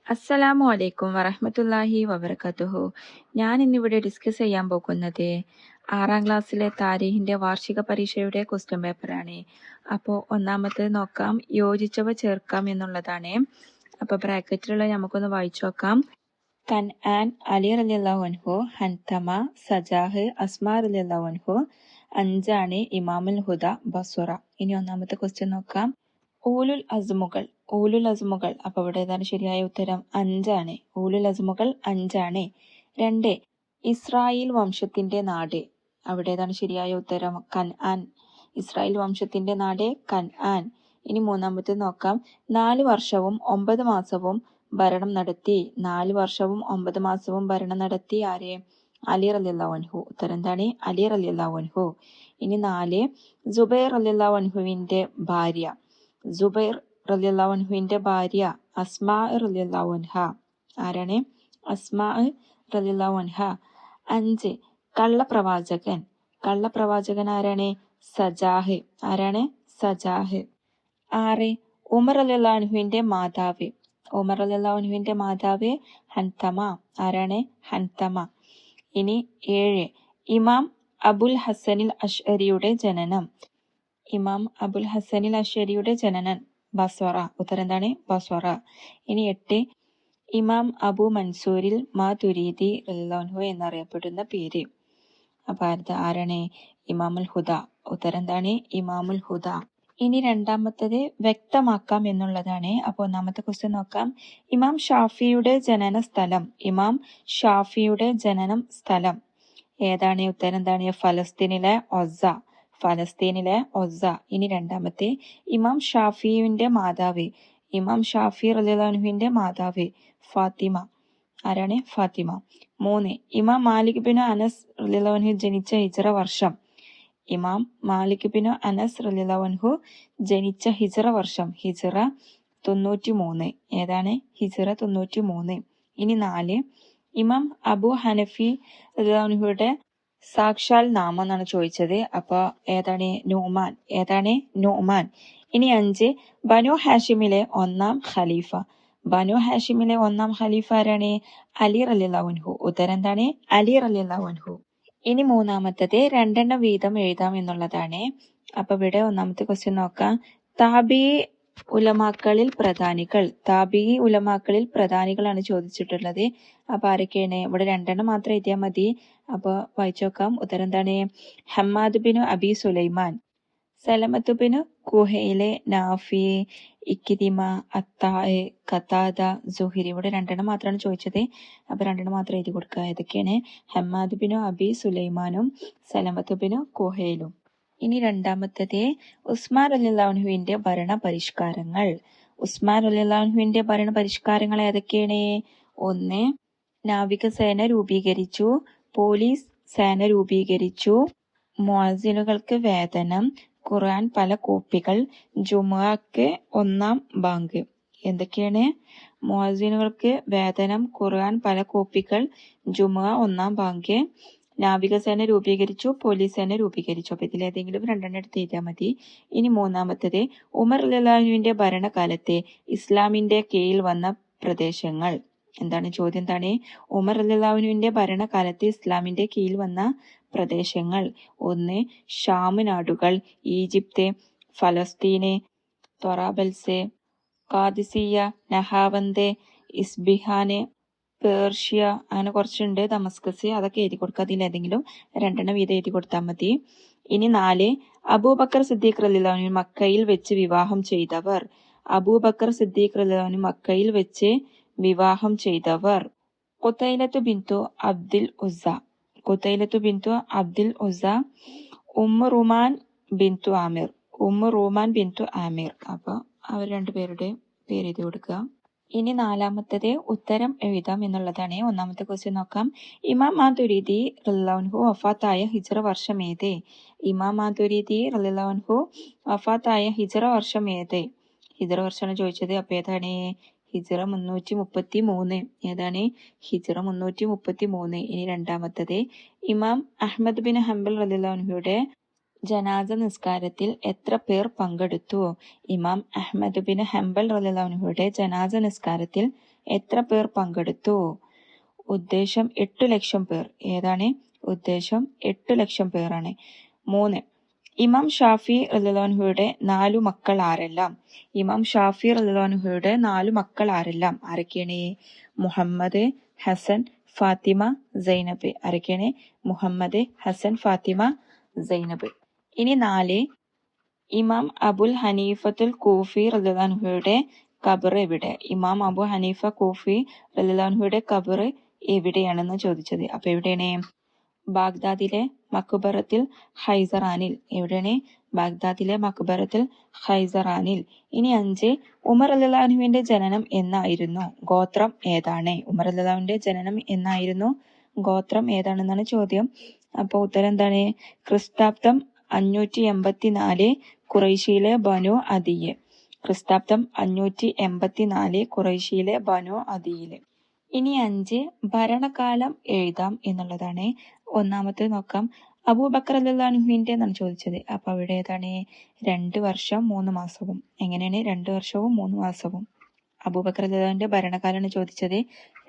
അസ്സലാമു അലൈക്കും വറഹ്മത്തുള്ളാഹി വബറകാതുഹു. ഞാൻ ഇന്നിവിടെ ഡിസ്കസ് ചെയ്യാൻ പോകുന്നത് 6ാം ക്ലാസ്സിലെ താരീഖിൻ്റെ വാർഷിക പരീക്ഷയുടെ ക്വസ്റ്റ്യൻ പേപ്പറാണ്. അപ്പോൾ ഒന്നാമത്തേത് നോക്കാം, യോജിച്ചവ ചേർക്കാം എന്നുള്ളതാണ്. അപ്പോൾ ബ്രാക്കറ്റിലുള്ള നമുക്കൊന്ന് വായിച്ചു നോക്കാം. കൻആൻ അലി റളിയല്ലാഹു അൻഹു, ഹൻതമ, സജാഹ്, അസ്മാ റളിയല്ലാഹു അൻഹു. 5 ഇമാമുൽ ഹുദ, ബസ്വറ. ഇനി ഒന്നാമത്തെ ക്വസ്റ്റ്യൻ നോക്കാം. ഊലുൽ അസ്മുകൾ. അപ്പൊ ഇവിടെ ഏതാണ് ശരിയായ ഉത്തരം? 5. ഊലുൽ അസ്മുകൾ 5. 2 ഇസ്രായേൽ വംശത്തിന്റെ നാട്. അവിടെ ഏതാണ് ശരിയായ ഉത്തരം? കൻആൻ. ഇസ്രായേൽ വംശത്തിന്റെ നാട് കൻആൻ. ഇനി മൂന്നാമത്തെ നോക്കാം. 4 വർഷവും 9 മാസവും ഭരണം നടത്തി. 4 വർഷവും 9 മാസവും ഭരണം നടത്തി ആര്? അലി റളിയല്ലാഹു അൻഹു. ഉത്തരം എന്താണ്? അലി റളിയല്ലാഹു അൻഹു. ഇനി 4 സുബൈർ റളിയല്ലാഹു അൻഹുവിന്റെ ഭാര്യ. സുബൈർ റളിയല്ലാഹു അൻഹുവിന്റെ ഭാര്യ അസ്മാ റളിയല്ലാഹു അൻഹ. ആരാണ്? അസ്മാ റളിയല്ലാഹു അൻഹ. 5 കള്ളപ്രവാചകൻ ആരാണ്? സജാഹ്. ആരാണ്? സജാഹ്. 6 ഉമർ റളിയല്ലാഹു അൻഹുവിന്റെ മാതാവ് ഹൻതമ. ആരാണ്? ഹൻതമ. ഇനി 7 ഇമാം അബുൽ ഹസനിൽ അശ്അരിയുടെ ജനനം. ബസ്വറ. ഉത്തരം എന്താണ്? ബസ്വറ. ഇനി 8 ഇമാം അബു മൻസൂരിൽ മാതുരീദി റളിയല്ലാഹു അൻഹു എന്നറിയപ്പെടുന്ന പേര്. അപ്പൊ ആരാണ്? ഇമാമുൽ ഹുദ. ഉത്തരം എന്താണ്? ഇമാമുൽ ഹുദ. ഇനി രണ്ടാമത്തത് വ്യക്തമാക്കാം എന്നുള്ളതാണ്. അപ്പോൾ ഒന്നാമത്തെ ക്വസ്റ്റ്യൻ നോക്കാം. ഇമാം ഷാഫിയുടെ ജനനം സ്ഥലം ഏതാണ്? ഉത്തരം എന്താണ്? ഫലസ്തീനിലെ ഒസ്സ. ഇനി രണ്ടാമത്തെ ഇമാം ഷാഫിയുടെ മാതാവ്. ഇമാം ഷാഫി റളിയല്ലാഹു അൻഹുവിന്റെ മാതാവ് ഫാത്തിമ. ആരാണ്? ഫാത്തിമ. 3 ഇമാം മാലിക് ബിൻ അനസ് റളിയല്ലാഹു അൻഹു ജനിച്ച ഹിജ്റ വർഷം. ഇമാം മാലിക് ബിൻ അനസ് റളിയല്ലാഹു അൻഹു ജനിച്ച ഹിജ്റ വർഷം ഹിജ്റ 93. ഏതാണ്? ഹിജ്റ 93. ഇനി 4 ഇമാം അബു ഹനഫി റളിയല്ലാഹു അൻഹുയുടെ സാക്ഷാൽ നാമം എന്നാണ് ചോദിച്ചത്. അപ്പൊ ഏതാണ്? നുഅ്മാൻ. ഇനി 5 ബനു ഹാഷിമിലെ ഒന്നാം ഖലീഫ ആരാണ്? അലി റളിയല്ലാഹു അൻഹു. ഉത്തരം എന്താണ്? അലി റളിയല്ലാഹു അൻഹു. ഇനി മൂന്നാമത്തത് 2 വീതം എഴുതാം എന്നുള്ളതാണ്. അപ്പൊ ഇവിടെ ഒന്നാമത്തെ ക്വസ്റ്റ്യൻ നോക്കാം. താബിഈ ഉലമാക്കളിൽ പ്രധാനികളാണ് ചോദിച്ചിട്ടുള്ളത്. അപ്പൊ ആരൊക്കെയാണ്? ഇവിടെ 2 മാത്രം എഴുതിയാൽ മതി. അപ്പൊ വായിച്ചു നോക്കാം. ഉത്തരം എന്താണ്? Hammad bin Abi Sulaiman, Salamat bin Kuhail, Nafi, Ikrima, Ata, Qatada, Zuhri. ഇവിടെ 2 മാത്രമാണ് ചോദിച്ചത്. അപ്പൊ 2 മാത്രം എഴുതി കൊടുക്കുക. ഏതൊക്കെയാണ്? ഹമ്മാദ് ബിൻ അബി സുലൈമാനും സലമത്ത് ബിൻ കുഹൈലും. ഇനി രണ്ടാമത്തത് ഉസ്മാൻ റളിയല്ലാഹു അൻഹുവിന്റെ ഭരണപരിഷ്കാരങ്ങൾ ഏതൊക്കെയാണ്? 1 നാവികസേന രൂപീകരിച്ചു. പോലീസ് സേന രൂപീകരിച്ചു. മുഅസ്സിനുകൾക്ക് വേതനം. ഖുർആൻ പല കോപ്പികൾ. ജുമുഅക്ക് 1-ാം ബാങ്ക്. എന്തൊക്കെയാണ്? മുഅസ്സിനുകൾക്ക് വേതനം, ഖുർആൻ പല കോപ്പികൾ, ജുമുഅ 1-ാം ബാങ്ക്, നാവികസേന രൂപീകരിച്ചു, പോലീസ് സേന രൂപീകരിച്ചു. അപ്പൊ ഇതിലേതെങ്കിലും 2 എടുത്ത് എഴുതിയാൽ മതി. ഇനി മൂന്നാമത്തത് ഉമർ റളിയല്ലാഹു അൻഹുവിന്റെ ഭരണകാലത്തെ ഇസ്ലാമിന്റെ കീഴിൽ വന്ന പ്രദേശങ്ങൾ. എന്താണ്? ചോദ്യം എന്താണ്? ഉമർ റളിയല്ലാഹു അൻഹുവിന്റെ ഭരണകാലത്ത് ഇസ്ലാമിന്റെ കീഴിൽ വന്ന പ്രദേശങ്ങൾ. 1 ഷാം നാടുകൾ, ഈജിപ്ത്, ഫലസ്തീന്, Tarabulus, Qadisiyya, Nahavand, Isfahan, Persia, അങ്ങനെ കുറച്ചുണ്ട്, ദമസ്കസ്. അതൊക്കെ എഴുതി കൊടുക്കുക. അതിലേതെങ്കിലും 2 വീതം എഴുതി കൊടുത്താൽ മതി. ഇനി 4 അബൂബക്കർ സിദ്ദീഖ് റളിയല്ലാഹു അൻഹു മക്കയിൽ വെച്ച് വിവാഹം ചെയ്തവർ. ഖുതൈലത്തു ബിന്തു അബ്ദിൽ ഉസ്സ, റൂമാൻ ബിന്തു ആമിർ. അപ്പൊ അവർ 2 പേരുടെ പേര് എഴുതി കൊടുക്കുക. ഇനി നാലാമത്തത് ഉത്തരം എഴുതാം എന്നുള്ളതാണ്. ഒന്നാമത്തെ ക്വസ്റ്റ്യൻ നോക്കാം. ഇമാം മാതുരീദി റളിയല്ലാഹു അൻഹു വഫാത്തായ ഹിജ്റ വർഷം ഏത്? ഹിജ്റ വർഷമാണ് ചോദിച്ചത്. അപ്പൊ ഏതാണ്? ഹിജ്റ 333. ഏതാണ്? ഹിജ്റ 333. ഇനി രണ്ടാമത്തത് ഇമാം അഹ്മദ് ബിൻ ഹംബൽ റളിയല്ലാഹു അൻഹുയുടെ ജനാസ നിസ്കാരത്തിൽ എത്ര പേർ പങ്കെടുത്തു? ഇമാം അഹ്മദ് ബിൻ ഹംബൽ റളിയല്ലാഹു അൻഹുയുടെ ജനാസ നിസ്കാരത്തിൽ എത്ര പേർ പങ്കെടുത്തു? ഉദ്ദേശം 8 ലക്ഷം പേർ. ഏതാണ് ഉദ്ദേശം? 8 ലക്ഷം പേരാണ്. 3. ഇമാം ഷാഫി റളിയല്ലാഹുവിന്റെ 4 മക്കൾ ആരെല്ലാം? ഇമാം ഷാഫി റളിയല്ലാഹുവിന്റെ 4 മക്കൾ ആരെല്ലാം? ആരൊക്കെയാണ്? മുഹമ്മദ്, ഹസൻ, ഫാത്തിമ, സൈനബ്. ആരൊക്കെയാണ്? മുഹമ്മദ്, ഹസൻ, ഫാത്തിമ, സൈനബ്. ഇനി 4. ഇമാം അബുൽ ഹനീഫത്തുൽ കൂഫി റളിയല്ലാഹുവിന്റെ ഖബർ എവിടെ? ഇമാം അബു ഹനീഫ കൂഫി റളിയല്ലാഹുവിന്റെ ഖബർ എവിടെയാണെന്ന് ചോദിച്ചത്. അപ്പൊ എവിടെയാണ്? ബാഗ്ദാദിലെ മക്ബറത്തിൽ ഹൈസറാനിൽ. എവിടെയാണ്? ബാഗ്ദാദിലെ മക്ബറത്തിൽ ഹൈസറാനിൽ. ഇനി 5. ഉമർ റളിയല്ലാഹുവിന്റെ ജനനം എന്നായിരുന്നു? ഗോത്രം ഏതാണ്? ഉമർ റളിയല്ലാഹുവിന്റെ ജനനം എന്നായിരുന്നു? ഗോത്രം ഏതാണെന്നാണ് ചോദ്യം. അപ്പൊ ഉത്തരം എന്താണ്? ക്രിസ്താബ്ദം 584 ഖുറൈശിയിലെ ബനു അദിയ്. ക്രിസ്താബ്ദം 584 ഖുറൈശിയിലെ ബനു അദിയില്. ഇനി 5. ഭരണകാലം എഴുതാം എന്നുള്ളതാണ്. ഒന്നാമത്തെ നോക്കാം. അബൂബക്കർ റളിയല്ലാഹുവിന്റെ എന്നാണ് ചോദിച്ചത്. അപ്പൊ അവിടെ ഏതാണ്? 2 വർഷം 3 മാസവും. എങ്ങനെയാണ്? 2 വർഷവും 3 മാസവും. അബൂബക്കർ റളിയല്ലാഹുവിന്റെ ഭരണകാലമാണ് ചോദിച്ചത്.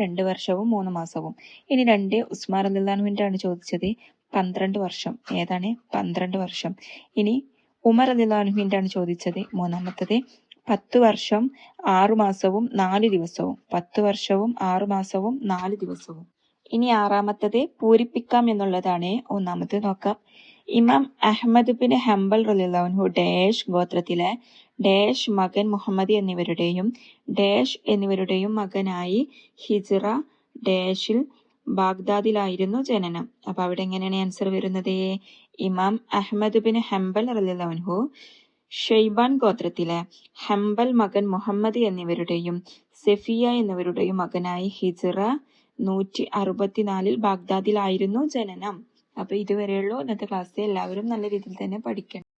2 വർഷവും 3 മാസവും. ഇനി 2. ഉസ്മാൻ റളിയല്ലാഹുവിന്റെ ആണ് ചോദിച്ചത്. 12 വർഷം. ഏതാണ്? 12 വർഷം. ഇനി ഉമർ റളിയല്ലാഹുവിന്റെ ആണ് ചോദിച്ചത്. മൂന്നാമത്തത് 10 വർഷം 6 മാസവും 4 ദിവസവും. 10 വർഷവും 6 മാസവും 4 ദിവസവും. ഇനി 6. പൂരിപ്പിക്കാം എന്നുള്ളതാണ്. ഒന്നാമത്തെ നോക്കാം. ഇമാം അഹ്മദ് ബിൻ ഹംബൽ റളിയല്ലാഹു ഡാഷ് ഗോത്രത്തിലെ ഡാഷ് മകൻ മുഹമ്മദ് എന്നിവരുടെയും മകനായി ഹിജ്റ ഡാഷിൽ ബാഗ്ദാദിലായിരുന്നു ജനനം. അപ്പൊ അവിടെ എങ്ങനെയാണ് ആൻസർ വരുന്നത്? ഇമാം അഹ്മദ് ബിൻ ഹംബൽ റളിയല്ലാഹു ഷെയ്ബാൻ ഗോത്രത്തിലെ ഹംബൽ മകൻ മുഹമ്മദ് എന്നിവരുടെയും സെഫിയ എന്നിവരുടെയും മകനായി ഹിജ്റ 164 ബാഗ്ദാദിലായിരുന്നു ജനനം. അപ്പൊ ഇതുവരെയുള്ളൂ ഇന്നത്തെ ക്ലാസ്. എല്ലാവരും നല്ല രീതിയിൽ തന്നെ പഠിക്കണം.